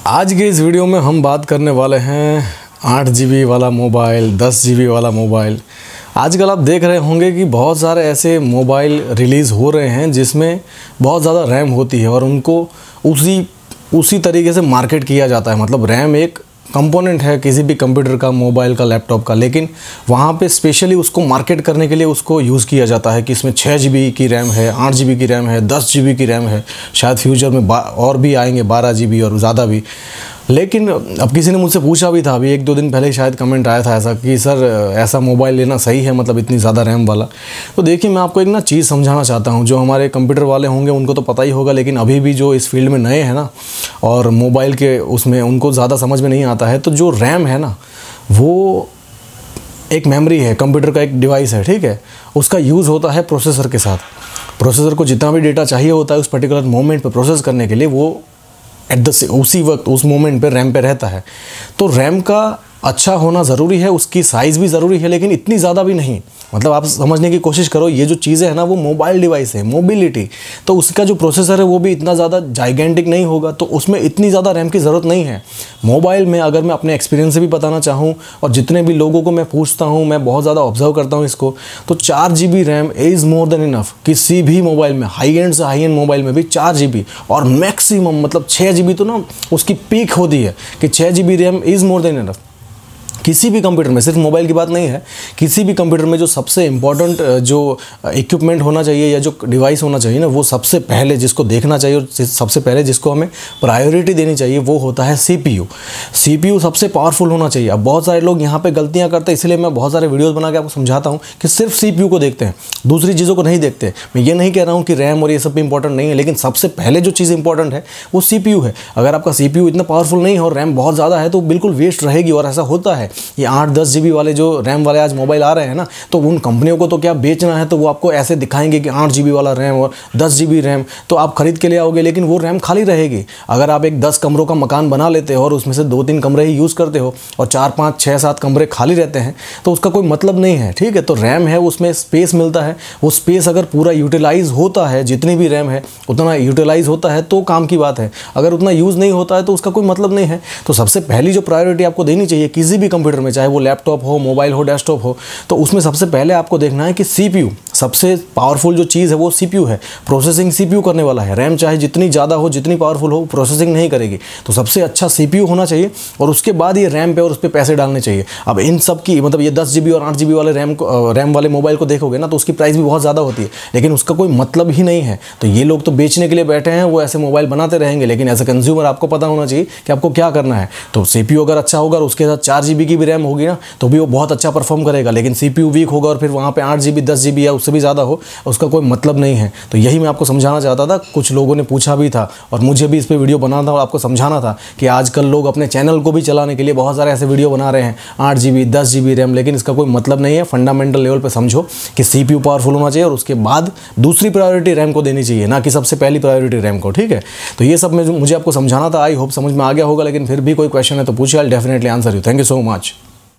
आज के इस वीडियो में हम बात करने वाले हैं 8 GB वाला मोबाइल, 10 GB वाला मोबाइल। आजकल आप देख रहे होंगे कि बहुत सारे ऐसे मोबाइल रिलीज़ हो रहे हैं जिसमें बहुत ज़्यादा रैम होती है और उनको उसी तरीके से मार्केट किया जाता है। मतलब रैम एक कंपोनेंट है किसी भी कंप्यूटर का, मोबाइल का, लैपटॉप का, लेकिन वहाँ पे स्पेशली उसको मार्केट करने के लिए उसको यूज़ किया जाता है कि इसमें 6 GB की रैम है, 8 GB की रैम है, 10 GB की रैम है, शायद फ्यूचर में और भी आएंगे 12 GB और ज़्यादा भी। लेकिन अब किसी ने मुझसे पूछा भी था, अभी 1-2 दिन पहले शायद कमेंट आया था ऐसा कि सर ऐसा मोबाइल लेना सही है, मतलब इतनी ज़्यादा रैम वाला। तो देखिए, मैं आपको एक चीज़ समझाना चाहता हूँ। जो हमारे कंप्यूटर वाले होंगे उनको तो पता ही होगा, लेकिन अभी भी जो इस फील्ड में नए हैं ना और मोबाइल के उसमें उनको ज़्यादा समझ में नहीं आता है। तो जो रैम है ना, वो एक मेमोरी है, कंप्यूटर का एक डिवाइस है, ठीक है। उसका यूज़ होता है प्रोसेसर के साथ। प्रोसेसर को जितना भी डेटा चाहिए होता है उस पर्टिकुलर मोमेंट पर प्रोसेस करने के लिए, वो उसी वक्त उस मोमेंट पे रैम पे रहता है। तो रैम का अच्छा होना ज़रूरी है, उसकी साइज़ भी ज़रूरी है, लेकिन इतनी ज़्यादा भी नहीं। मतलब आप समझने की कोशिश करो, ये जो चीज़ें हैं ना वो मोबाइल डिवाइस है, मोबिलिटी, तो उसका जो प्रोसेसर है वो भी इतना ज़्यादा जाइगेंटिक नहीं होगा, तो उसमें इतनी ज़्यादा रैम की ज़रूरत नहीं है। मोबाइल में अगर मैं अपने एक्सपीरियंस से भी बताना चाहूँ और जितने भी लोगों को मैं पूछता हूँ, मैं बहुत ज़्यादा ऑब्जर्व करता हूँ इसको, तो 4 GB RAM is more than enough. किसी भी मोबाइल में, हाई एंड से हाई एंड मोबाइल में भी 4 GB और मैक्सिमम मतलब 6 GB तो ना उसकी पीक होती है कि 6 GB RAM is more than enough. किसी भी कंप्यूटर में, सिर्फ मोबाइल की बात नहीं है, किसी भी कंप्यूटर में जो सबसे इम्पॉर्टेंट जो इक्विपमेंट होना चाहिए या जो डिवाइस होना चाहिए ना, वो सबसे पहले जिसको देखना चाहिए और सबसे पहले जिसको हमें प्रायोरिटी देनी चाहिए वो होता है CPU। CPU सबसे पावरफुल होना चाहिए। अब बहुत सारे लोग यहाँ पे गलतियाँ करते हैं, इसलिए मैं बहुत सारे वीडियोज़ बना के आपको समझाता हूँ कि सिर्फ CPU को देखते हैं, दूसरी चीज़ों को नहीं देखते। मैं ये नहीं कह रहा हूँ कि रैम और ये सब भी इंपॉर्टेंट नहीं है, लेकिन सबसे पहले जो चीज़ इंपॉर्टेंट है वो CPU है। अगर आपका CPU इतना पावरफुल नहीं है और रैम बहुत ज़्यादा है तो बिल्कुल वेस्ट रहेगी। और ऐसा होता है, ये 8-10 GB वाले जो रैम वाले आज मोबाइल आ रहे हैं ना, तो उन कंपनियों को तो क्या बेचना है, तो वो आपको ऐसे दिखाएंगे कि 8 GB वाला रैम और 10 GB रैम, तो आप खरीद के ले आओगे, लेकिन वो रैम खाली रहेगी। अगर आप एक 10 कमरों का मकान बना लेते हो और उसमें से 2-3 कमरे ही यूज़ करते हो और 4-5-6-7 कमरे खाली रहते हैं, तो उसका कोई मतलब नहीं है, ठीक है। तो रैम है, उसमें स्पेस मिलता है, वो स्पेस अगर पूरा यूटिलाइज होता है, जितनी भी रैम है उतना यूटिलाइज होता है तो काम की बात है। अगर उतना यूज़ नहीं होता है तो उसका कोई मतलब नहीं है। तो सबसे पहली जो प्रायोरिटी आपको देनी चाहिए किसी भी कंप्यूटर में, चाहे वो लैपटॉप हो, मोबाइल हो, डेस्कटॉप हो, तो उसमें सबसे पहले आपको देखना है कि CPU सबसे पावरफुल जो चीज़ है वो CPU है। प्रोसेसिंग CPU करने वाला है। रैम चाहे जितनी ज़्यादा हो, जितनी पावरफुल हो, प्रोसेसिंग नहीं करेगी। तो सबसे अच्छा CPU होना चाहिए और उसके बाद ये रैम पे और उस पर पैसे डालने चाहिए। अब इन सब की मतलब ये 10 GB और 8 GB वाले रैम वाले मोबाइल को देखोगे ना, तो उसकी प्राइस भी बहुत ज़्यादा होती है, लेकिन उसका कोई मतलब ही नहीं है। तो ये लोग तो बेचने के लिए बैठे हैं, वो ऐसे मोबाइल बनाते रहेंगे, लेकिन एज ए कंज्यूमर आपको पता होना चाहिए कि आपको क्या करना है। तो CPU अगर अच्छा होगा और उसके साथ 4 GB की भी रैम होगी ना, तो भी वो बहुत अच्छा परफॉर्म करेगा। लेकिन CPU वीक होगा और फिर वहाँ पे 8 GB 10 GB या उससे भी ज़्यादा हो, उसका कोई मतलब नहीं है। तो यही मैं आपको समझाना चाहता था। कुछ लोगों ने पूछा भी था और मुझे भी इस पर वीडियो बनाना था और आपको समझाना था कि आजकल लोग अपने चैनल को भी चलाने के लिए बहुत सारे ऐसे वीडियो बना रहे हैं 8 GB 10 GB रैम, लेकिन इसका कोई मतलब नहीं है। फंडामेंटल लेवल पर समझो कि CPU पावरफुल होना चाहिए और उसके बाद दूसरी प्रायोरिटी रैम को देनी चाहिए, ना कि सबसे पहली प्रायोरिटी रैम को, ठीक है। तो ये सब मुझे आपको समझाना था। आई होप समझ में आ गया होगा, लेकिन फिर भी कोई क्वेश्चन है तो पूछिए, I will definitely answer you. Thank you so much.